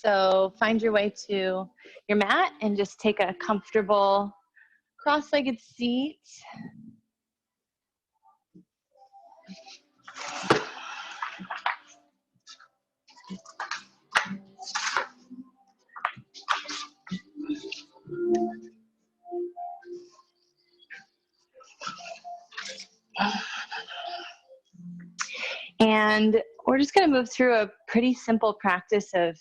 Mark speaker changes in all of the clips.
Speaker 1: So find your way to your mat and just take a comfortable cross-legged seat. And we're just going to move through a pretty simple practice of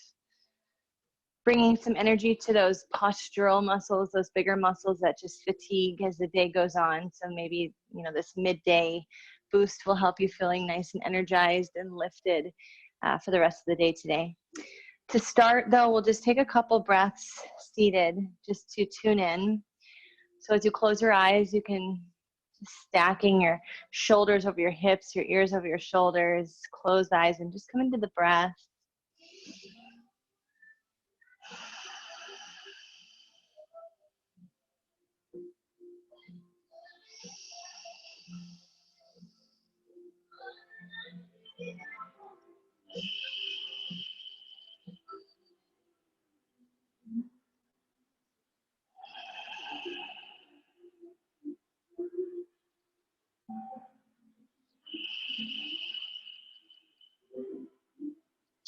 Speaker 1: bringing some energy to those postural muscles, those bigger muscles that just fatigue as the day goes on. So maybe, this midday boost will help you feeling nice and energized and lifted for the rest of the day today. To start, though, we'll just take a couple breaths seated just to tune in. So as you close your eyes, you can stacking your shoulders over your hips, your ears over your shoulders, close the eyes and just come into the breath.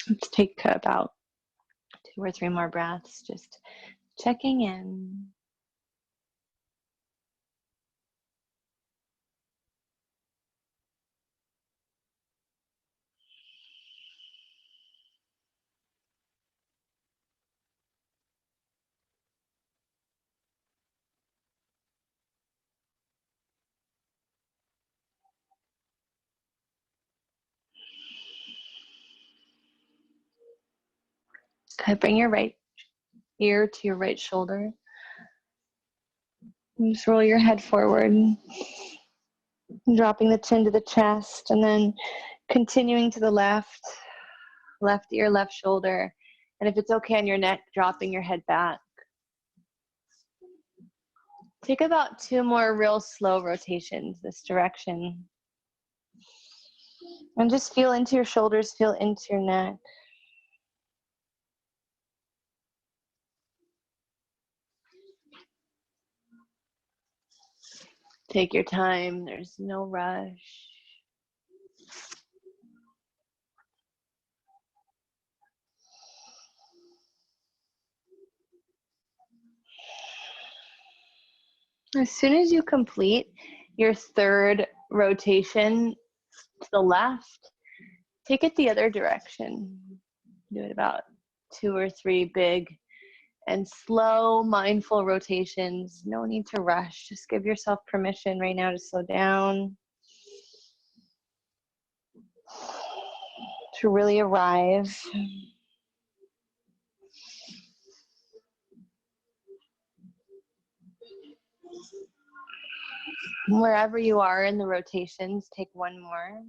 Speaker 1: Let's take about 2 or 3 more breaths, just checking in. Okay, bring your right ear to your right shoulder. And just roll your head forward, dropping the chin to the chest, and then continuing to the left ear, left shoulder. And if it's okay on your neck, dropping your head back. Take about 2 more real slow rotations this direction. And just feel into your shoulders, feel into your neck. Take your time, there's no rush. As soon as you complete your 3rd rotation to the left, take it the other direction. Do it about 2 or 3 big and slow, mindful rotations. No need to rush. Just give yourself permission right now to slow down, to really arrive. Wherever you are in the rotations, take 1 more.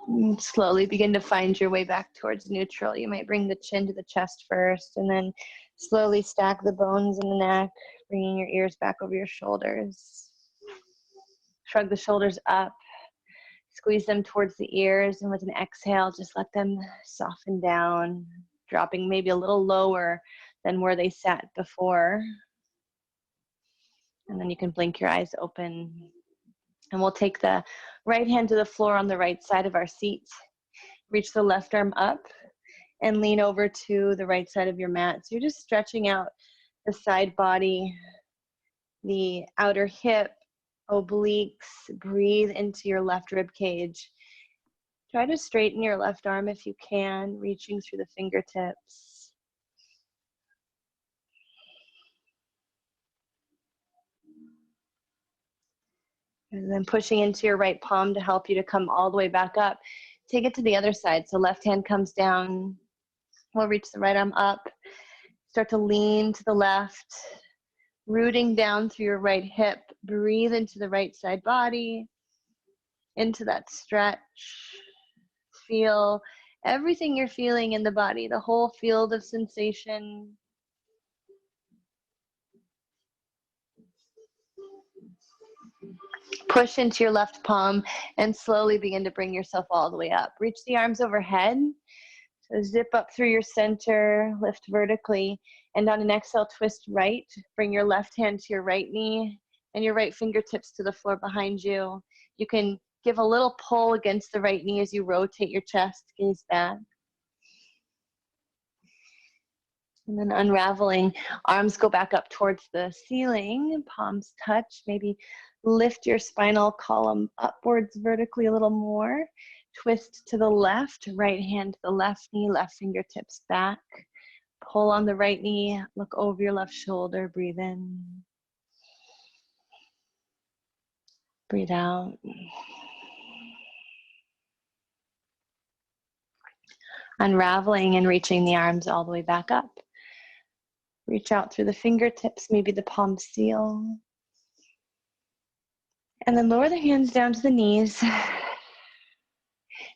Speaker 1: And slowly begin to find your way back towards neutral. You might bring the chin to the chest first, and then slowly stack the bones in the neck, bringing your ears back over your shoulders. Shrug the shoulders up, squeeze them towards the ears, and with an exhale, just let them soften down, dropping maybe a little lower than where they sat before. And then you can blink your eyes open. And we'll take the right hand to the floor on the right side of our seat. Reach the left arm up and lean over to the right side of your mat. So you're just stretching out the side body, the outer hip, obliques. Breathe into your left rib cage. Try to straighten your left arm if you can, reaching through the fingertips. And then pushing into your right palm to help you to come all the way back up. Take it to the other side. So left hand comes down. We'll reach the right arm up. Start to lean to the left, rooting down through your right hip. Breathe into the right side body, into that stretch. Feel everything you're feeling in the body, the whole field of sensation. Push into your left palm and slowly begin to bring yourself all the way up. Reach the arms overhead. So zip up through your center, lift vertically, and on an exhale, twist right. Bring your left hand to your right knee and your right fingertips to the floor behind you. You can give a little pull against the right knee as you rotate your chest, gaze back. And then unraveling, arms go back up towards the ceiling, palms touch, maybe lift your spinal column upwards vertically a little more. Twist to the left, right hand to the left knee, left fingertips back. Pull on the right knee, look over your left shoulder, breathe in. Breathe out. Unraveling and reaching the arms all the way back up. Reach out through the fingertips, maybe the palms seal. And then lower the hands down to the knees.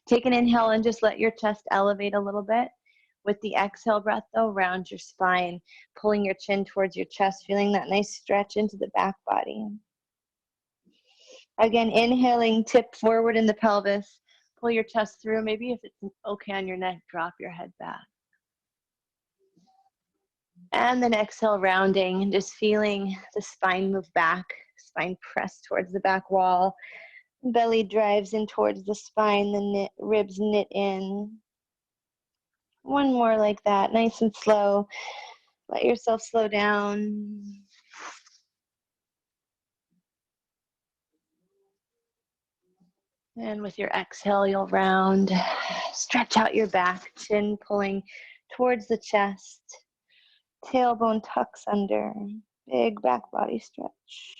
Speaker 1: Take an inhale and just let your chest elevate a little bit. With the exhale breath though, round your spine, pulling your chin towards your chest, feeling that nice stretch into the back body. Again, inhaling, tip forward in the pelvis. Pull your chest through. Maybe if it's okay on your neck, drop your head back. And then exhale, rounding, and just feeling the spine move back, spine press towards the back wall. Belly drives in towards the spine, the ribs knit in. One more like that, nice and slow. Let yourself slow down. And with your exhale, you'll round. Stretch out your back, chin pulling towards the chest. Tailbone tucks under. Big back body stretch.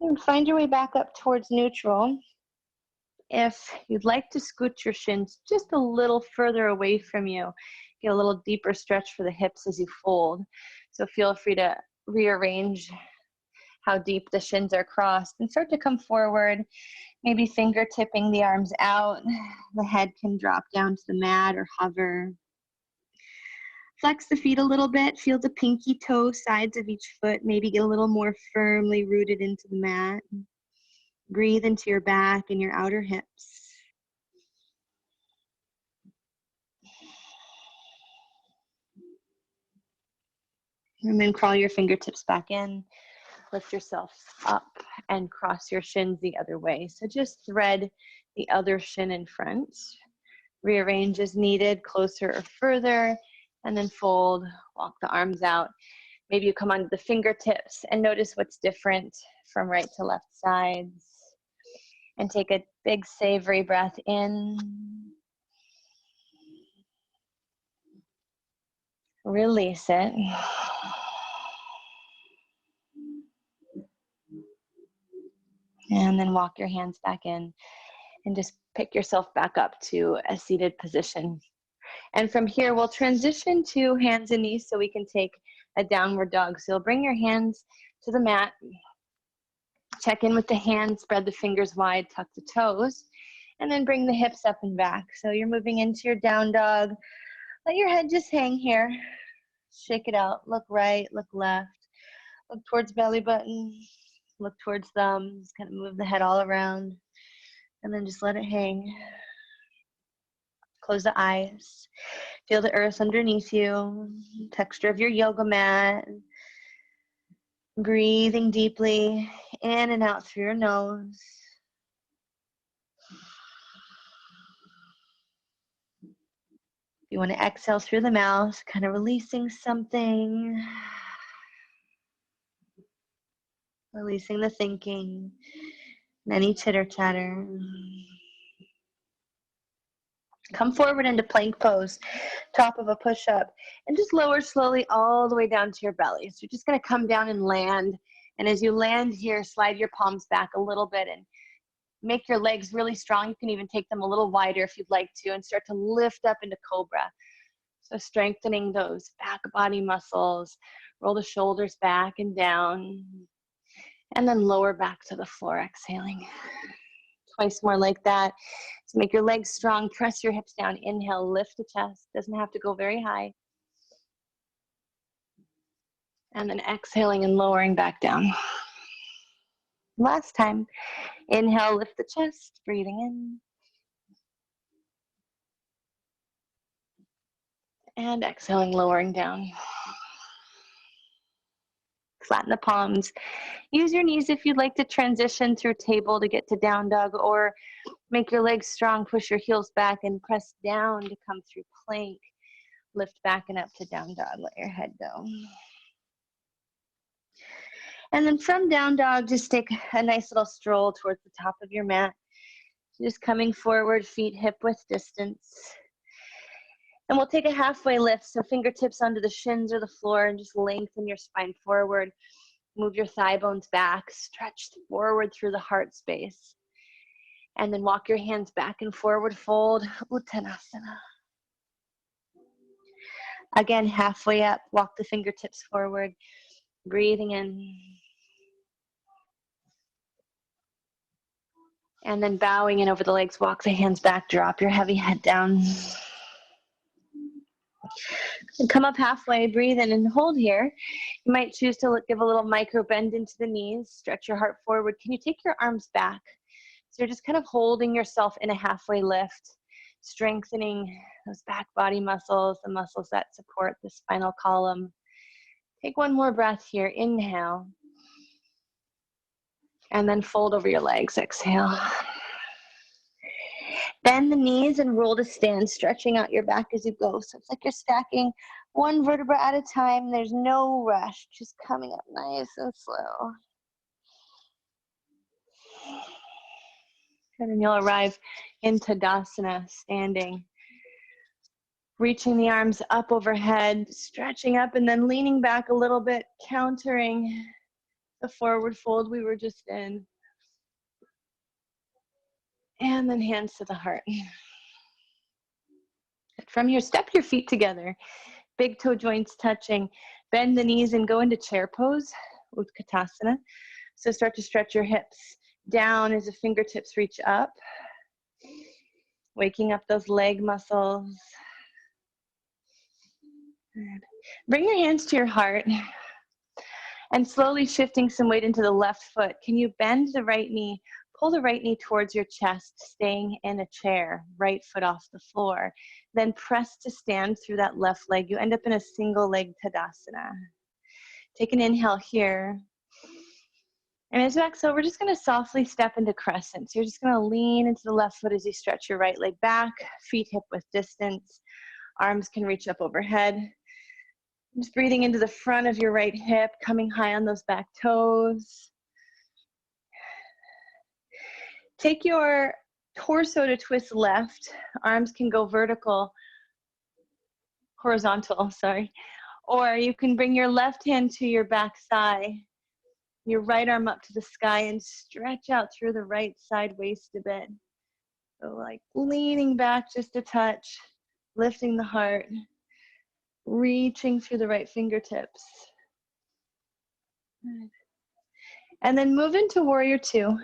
Speaker 1: And find your way back up towards neutral. If you'd like to scoot your shins just a little further away from you, get a little deeper stretch for the hips as you fold. So feel free to rearrange how deep the shins are crossed and start to come forward, maybe finger tipping the arms out. The head can drop down to the mat or hover. Flex the feet a little bit, feel the pinky toe sides of each foot, maybe get a little more firmly rooted into the mat. Breathe into your back and your outer hips. And then crawl your fingertips back in. Lift yourself up and cross your shins the other way. So just thread the other shin in front. Rearrange as needed, closer or further, and then fold, walk the arms out. Maybe you come onto the fingertips and notice what's different from right to left sides. And take a big savory breath in. Release it. And then walk your hands back in and just pick yourself back up to a seated position. And from here, we'll transition to hands and knees so we can take a downward dog. So you'll bring your hands to the mat. Check in with the hands, spread the fingers wide, tuck the toes, and then bring the hips up and back. So you're moving into your down dog. Let your head just hang here. Shake it out. Look right, look left. Look towards belly button. Look towards thumbs. Kind of move the head all around. And then just let it hang. Close the eyes. Feel the earth underneath you. Texture of your yoga mat. Breathing deeply in and out through your nose. You want to exhale through the mouth, kind of releasing something. Releasing the thinking, and any chitter chatter. Come forward into plank pose, top of a push-up, and just lower slowly all the way down to your belly. So you're just going to come down and land. And as you land here, slide your palms back a little bit and make your legs really strong. You can even take them a little wider if you'd like to and start to lift up into cobra. So strengthening those back body muscles. Roll the shoulders back and down. And then lower back to the floor, exhaling. Twice more like that. So make your legs strong. Press your hips down. Inhale, lift the chest. Doesn't have to go very high. And then exhaling and lowering back down. Last time. Inhale, lift the chest, breathing in. And exhaling, lowering down. Flatten the palms. Use your knees if you'd like to transition through table to get to down dog, or make your legs strong, push your heels back and press down to come through plank. Lift back and up to down dog, let your head go. And then from down dog, just take a nice little stroll towards the top of your mat. Just coming forward, feet hip width distance. And we'll take a halfway lift, so fingertips onto the shins or the floor, and just lengthen your spine forward. Move your thigh bones back, stretch forward through the heart space. And then walk your hands back and forward, fold, Uttanasana. Again, halfway up, walk the fingertips forward, breathing in. And then bowing in over the legs, walk the hands back, drop your heavy head down. And come up halfway, breathe in and hold here. You might choose to give a little micro bend into the knees, stretch your heart forward. Can you take your arms back? So you're just kind of holding yourself in a halfway lift, strengthening those back body muscles, the muscles that support the spinal column. Take one more breath here, inhale. And then fold over your legs, exhale. Bend the knees and roll to stand, stretching out your back as you go. So it's like you're stacking one vertebra at a time. There's no rush, just coming up nice and slow. Good, and you'll arrive in Tadasana, standing. Reaching the arms up overhead, stretching up and then leaning back a little bit, countering the forward fold we were just in. And then hands to the heart. From here, step your feet together. Big toe joints touching. Bend the knees and go into chair pose, Utkatasana. So start to stretch your hips down as the fingertips reach up. Waking up those leg muscles. Good. Bring your hands to your heart. And slowly shifting some weight into the left foot. Can you bend the right knee? Pull the right knee towards your chest, staying in a chair, right foot off the floor. Then press to stand through that left leg. You end up in a single leg Tadasana. Take an inhale here. And as you exhale, we're just gonna softly step into Crescent. So you're just gonna lean into the left foot as you stretch your right leg back, feet hip width distance. Arms can reach up overhead. Just breathing into the front of your right hip, coming high on those back toes. Take your torso to twist left. Arms can go horizontal, sorry. Or you can bring your left hand to your back thigh, your right arm up to the sky, and stretch out through the right side waist a bit. So like leaning back just a touch, lifting the heart, reaching through the right fingertips. Good. And then move into Warrior Two.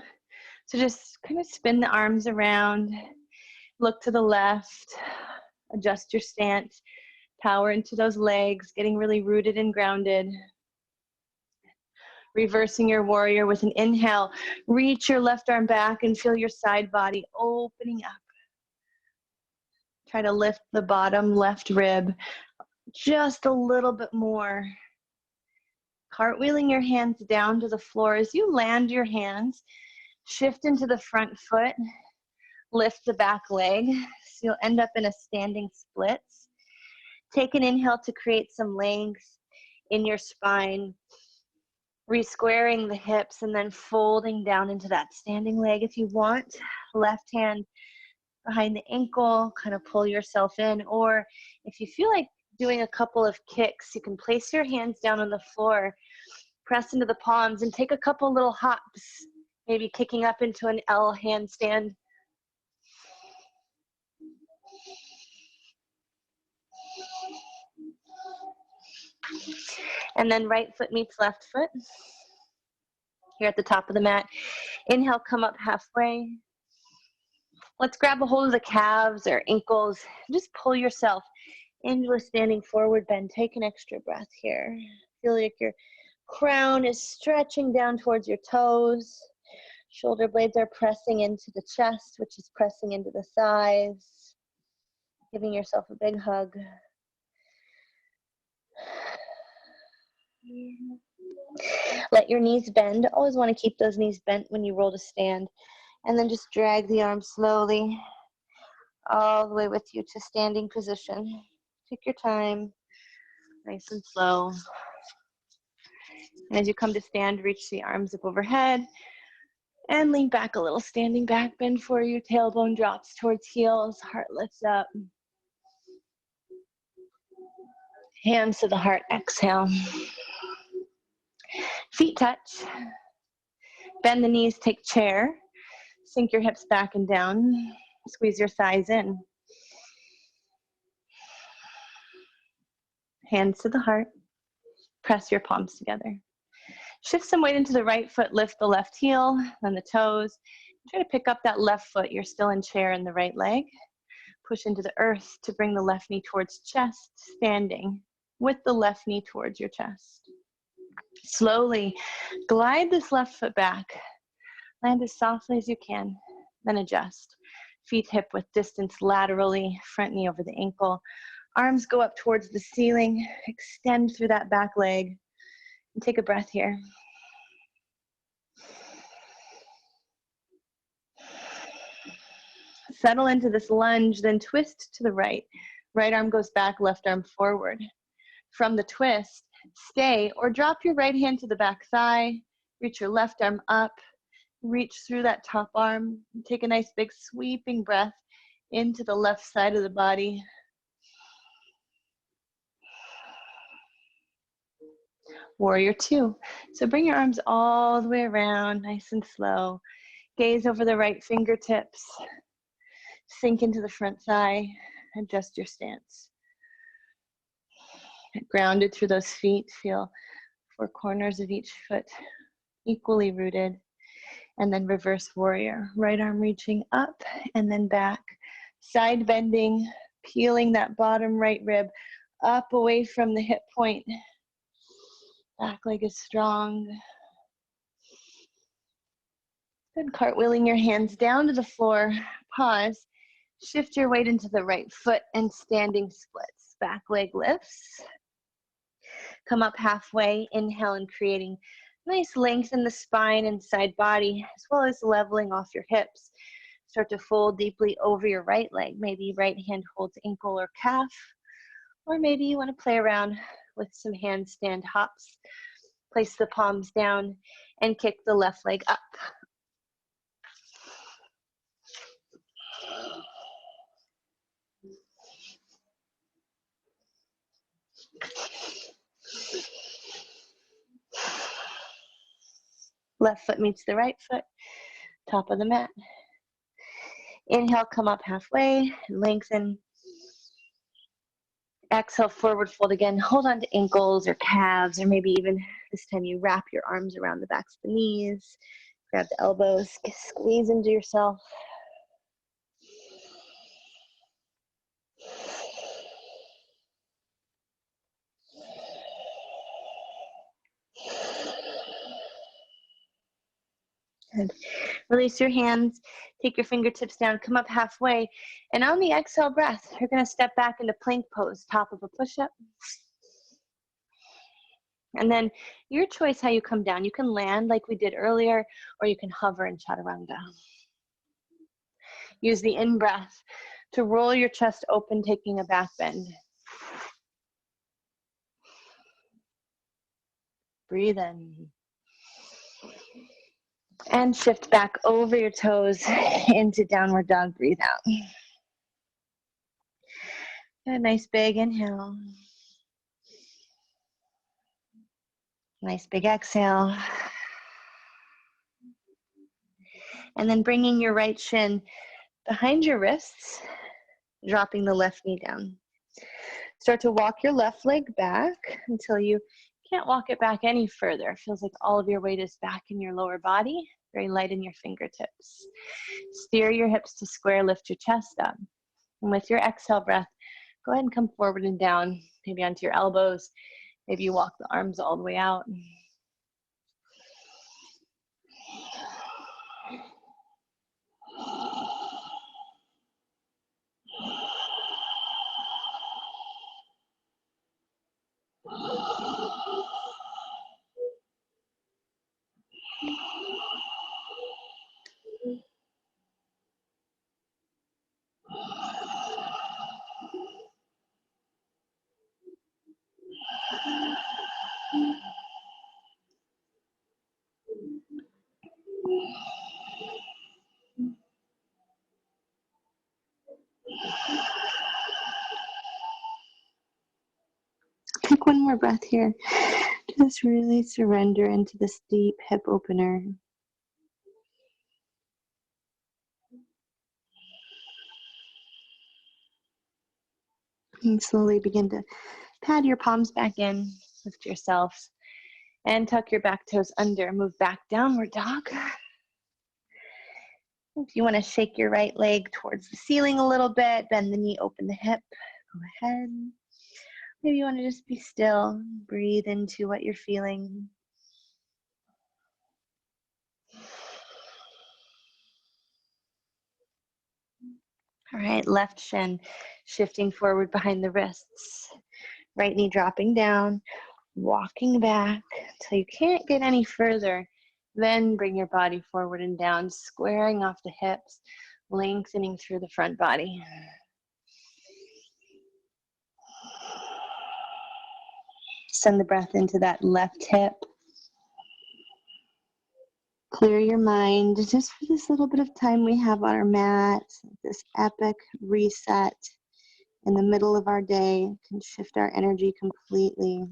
Speaker 1: So just kind of spin the arms around, look to the left, adjust your stance, power into those legs, getting really rooted and grounded. Reversing your warrior with an inhale, reach your left arm back and feel your side body opening up. Try to lift the bottom left rib just a little bit more. Cartwheeling your hands down to the floor. As you land your hands, shift into the front foot, lift the back leg, so you'll end up in a standing splits. Take an inhale to create some length in your spine, re-squaring the hips and then folding down into that standing leg if you want. Left hand behind the ankle, kind of pull yourself in, or if you feel like doing a couple of kicks, you can place your hands down on the floor, press into the palms, and take a couple little hops. Maybe kicking up into an L handstand. And then right foot meets left foot. Here at the top of the mat. Inhale, come up halfway. Let's grab a hold of the calves or ankles. Just pull yourself into a standing forward bend. Take an extra breath here. Feel like your crown is stretching down towards your toes. Shoulder blades are pressing into the chest, which is pressing into the thighs. Giving yourself a big hug. Let your knees bend. Always want to keep those knees bent when you roll to stand. And then just drag the arms slowly all the way with you to standing position. Take your time, nice and slow. And as you come to stand, reach the arms up overhead and lean back a little. Standing back bend for you. Tailbone drops towards heels. Heart lifts up. Hands to the heart. Exhale. Feet touch. Bend the knees. Take chair. Sink your hips back and down. Squeeze your thighs in. Hands to the heart. Press your palms together. Shift some weight into the right foot, lift the left heel, then the toes. Try to pick up that left foot. You're still in chair in the right leg. Push into the earth to bring the left knee towards chest, standing with the left knee towards your chest. Slowly glide this left foot back. Land as softly as you can, then adjust. Feet hip width distance laterally, front knee over the ankle. Arms go up towards the ceiling. Extend through that back leg. And take a breath here. Settle into this lunge, then twist to the right. Right arm goes back, left arm forward. From the twist, stay or drop your right hand to the back thigh. Reach your left arm up. Reach through that top arm. Take a nice big sweeping breath into the left side of the body. Warrior two. So bring your arms all the way around, nice and slow. Gaze over the right fingertips. Sink into the front thigh. Adjust your stance. Get grounded through those feet. Feel four corners of each foot equally rooted. And then reverse warrior. Right arm reaching up and then back. Side bending, peeling that bottom right rib up away from the hip point. Back leg is strong. Good. Cartwheeling your hands down to the floor. Pause. Shift your weight into the right foot and standing splits. Back leg lifts. Come up halfway. Inhale and creating nice length in the spine and side body, as well as leveling off your hips. Start to fold deeply over your right leg. Maybe right hand holds ankle or calf. Or maybe you want to play around with some handstand hops. Place the palms down and kick the left leg up. Left foot meets the right foot, top of the mat. Inhale, come up halfway, lengthen. Exhale, forward fold again. Hold on to ankles or calves, or maybe even this time you wrap your arms around the backs of the knees. Grab the elbows, squeeze into yourself. Good. Release your hands, take your fingertips down, come up halfway, and on the exhale breath, you're going to step back into plank pose, top of a push-up. And then your choice how you come down. You can land like we did earlier, or you can hover in chaturanga. Use the in-breath to roll your chest open, taking a back bend. Breathe in. And shift back over your toes into downward dog. Breathe out. A nice big inhale. Nice big exhale. And then bringing your right shin behind your wrists, dropping the left knee down. Start to walk your left leg back until you can't walk it back any further. It feels like all of your weight is back in your lower body, very light in your fingertips. Steer your hips to square, lift your chest up. And with your exhale breath, go ahead and come forward and down, maybe onto your elbows. Maybe you walk the arms all the way out. more breath here. Just really surrender into this deep hip opener. And slowly begin to pad your palms back in, lift yourselves, and tuck your back toes under. Move back, downward dog. If you want to shake your right leg towards the ceiling a little bit, bend the knee, open the hip, go ahead. Maybe you want to just be still, breathe into what you're feeling. All right, left shin shifting forward behind the wrists. Right knee dropping down, walking back till you can't get any further. Then bring your body forward and down, squaring off the hips, lengthening through the front body. Send the breath into that left hip. Clear your mind just for this little bit of time we have on our mat. This epic reset in the middle of our day can shift our energy completely.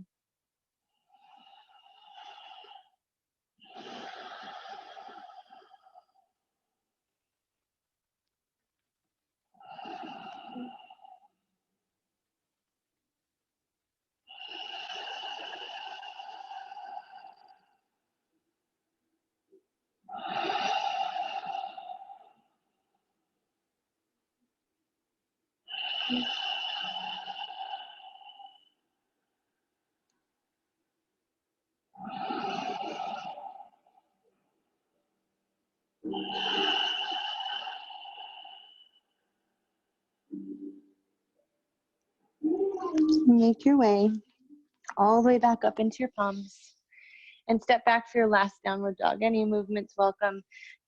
Speaker 1: Make your way all the way back up into your palms and step back for your last downward dog. Any movement's welcome.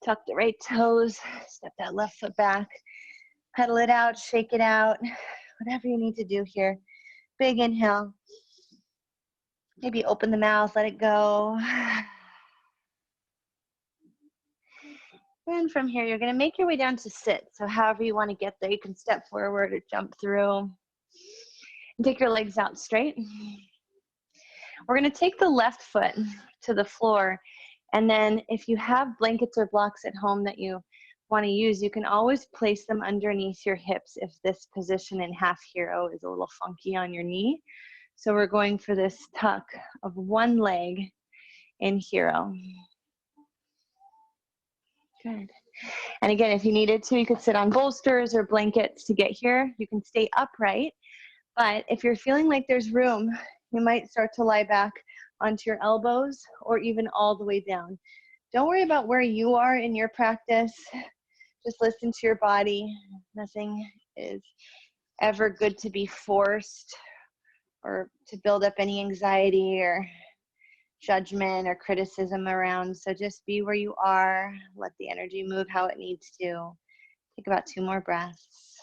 Speaker 1: Tuck the right toes, step that left foot back, pedal it out, shake it out, whatever you need to do here. Big inhale. Maybe open the mouth, let it go. And from here, you're going to make your way down to sit. So however you want to get there, you can step forward or jump through. And take your legs out straight. We're going to take the left foot to the floor. And then if you have blankets or blocks at home that you want to use, you can always place them underneath your hips if this position in half hero is a little funky on your knee. So we're going for this tuck of one leg in hero. Good. And again, if you needed to, you could sit on bolsters or blankets to get here. You can stay upright, but if you're feeling like there's room, you might start to lie back onto your elbows or even all the way down. Don't worry about where you are in your practice. Just listen to your body. Nothing is ever good to be forced or to build up any anxiety or judgment or criticism around. So just be where you are. Let the energy move how it needs to. Take about 2 more breaths.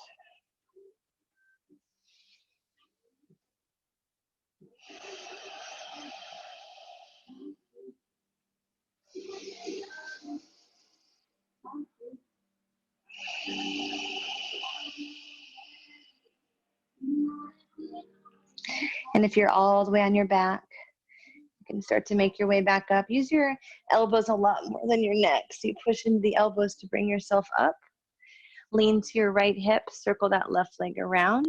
Speaker 1: And if you're all the way on your back, you can start to make your way back up. Use your elbows a lot more than your neck. So you push into the elbows to bring yourself up. Lean to your right hip, circle that left leg around,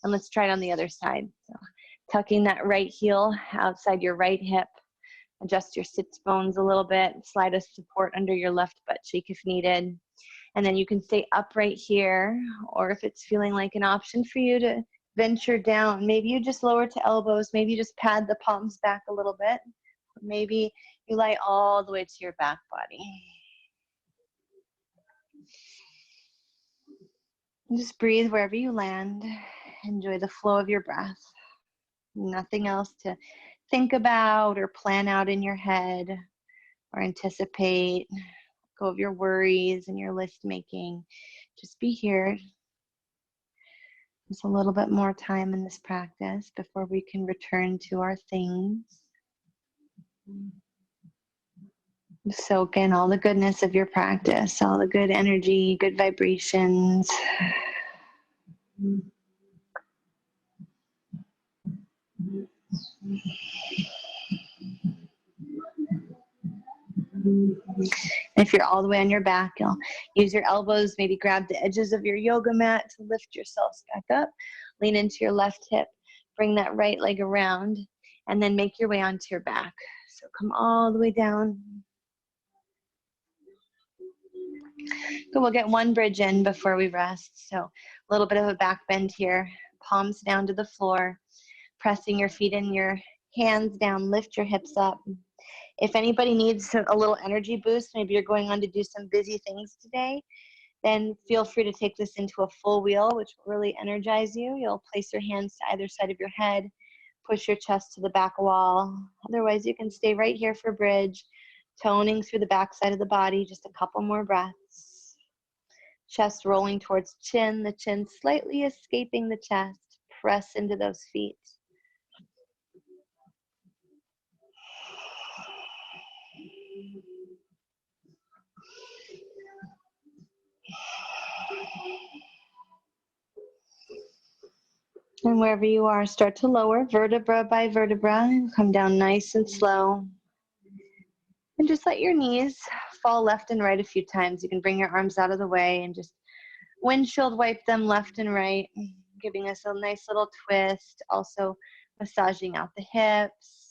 Speaker 1: and let's try it on the other side. So tucking that right heel outside your right hip, adjust your sits bones a little bit, slide a support under your left butt cheek if needed. And then you can stay upright here, or if it's feeling like an option for you to venture down, maybe you just lower to elbows, maybe you just pad the palms back a little bit, maybe you lie all the way to your back body. And just breathe wherever you land. Enjoy the flow of your breath. Nothing else to think about or plan out in your head or anticipate. Go of your worries and your list making. Just be here. Just a little bit more time in this practice before we can return to our things. Soak in all the goodness of your practice, all the good energy, good vibrations. If you're all the way on your back, you'll use your elbows, maybe grab the edges of your yoga mat to lift yourselves back up. Lean into your left hip, bring that right leg around, and then make your way onto your back. So come all the way down. So we'll get one bridge in before we rest. So a little bit of a back bend here, palms down to the floor, pressing your feet in, your hands down, lift your hips up. If anybody needs a little energy boost, maybe you're going on to do some busy things today, then feel free to take this into a full wheel, which will really energize you. You'll place your hands to either side of your head, push your chest to the back wall. Otherwise, you can stay right here for bridge, toning through the back side of the body, just a couple more breaths. Chest rolling towards chin, the chin slightly escaping the chest. Press into those feet. And wherever you are, start to lower vertebra by vertebra and come down nice and slow. And just let your knees fall left and right a few times. You can bring your arms out of the way and just windshield wipe them left and right, giving us a nice little twist, also massaging out the hips.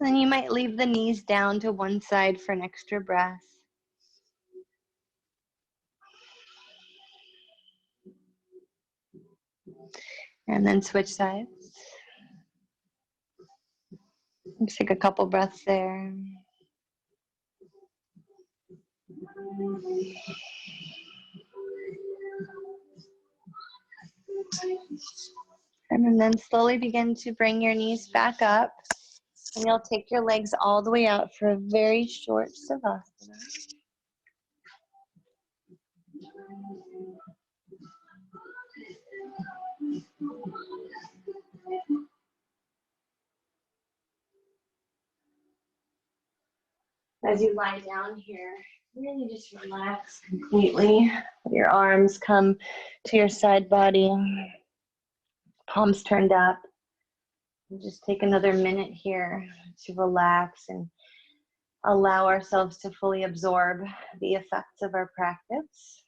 Speaker 1: Then you might leave the knees down to one side for an extra breath. And then switch sides. Just take a couple breaths there. And then slowly begin to bring your knees back up. And you'll take your legs all the way out for a very short savasana. As you lie down here, really just relax completely. Your arms come to your side body, palms turned up. And just take another minute here to relax and allow ourselves to fully absorb the effects of our practice.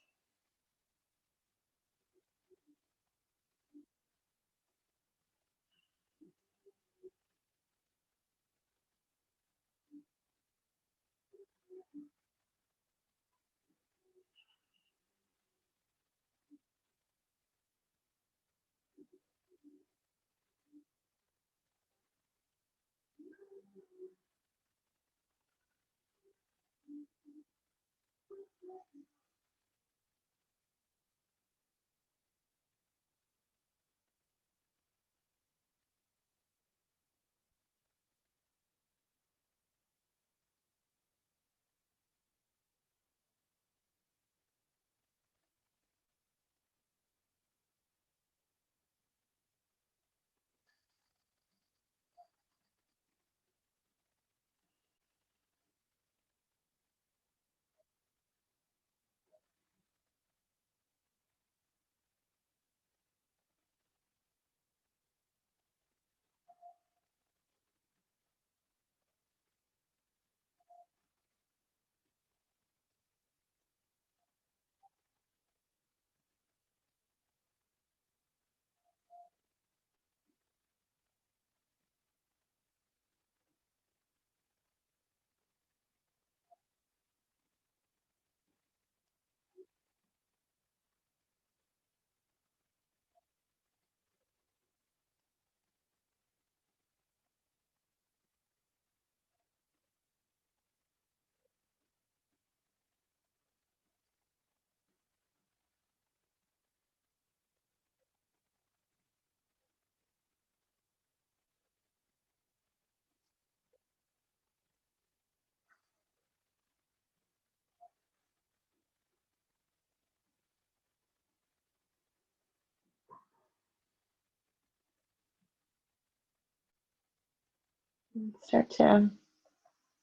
Speaker 1: Start to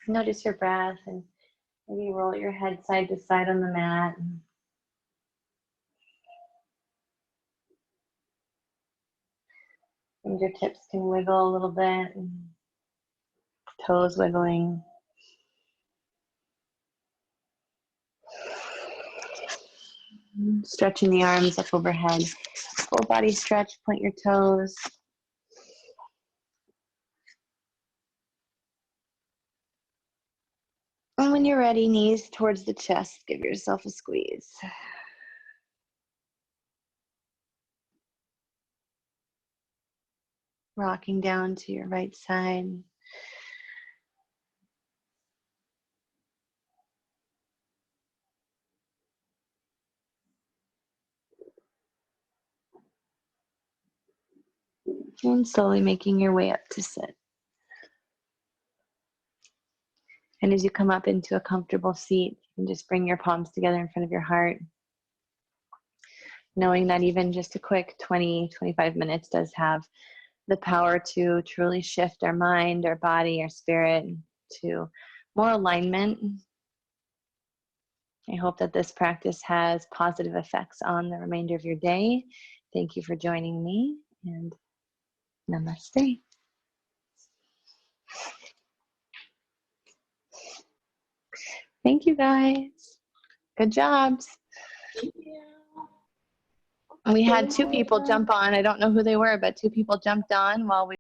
Speaker 1: notice your breath and Maybe roll your head side to side on the mat. Fingertips can wiggle a little bit. Toes wiggling. Stretching the arms up overhead. Full body stretch, point your toes. And when you're ready, knees towards the chest, give yourself a squeeze. Rocking down to your right side. And slowly making your way up to sit. And as you come up into a comfortable seat, you can just bring your palms together in front of your heart. Knowing that even just a quick 20, 25 minutes does have the power to truly shift our mind, our body, our spirit to more alignment. I hope that this practice has positive effects on the remainder of your day. Thank you for joining me, and namaste. Thank you, guys. Good jobs. We had 2 people jump on. I don't know who they were, but 2 people jumped on while we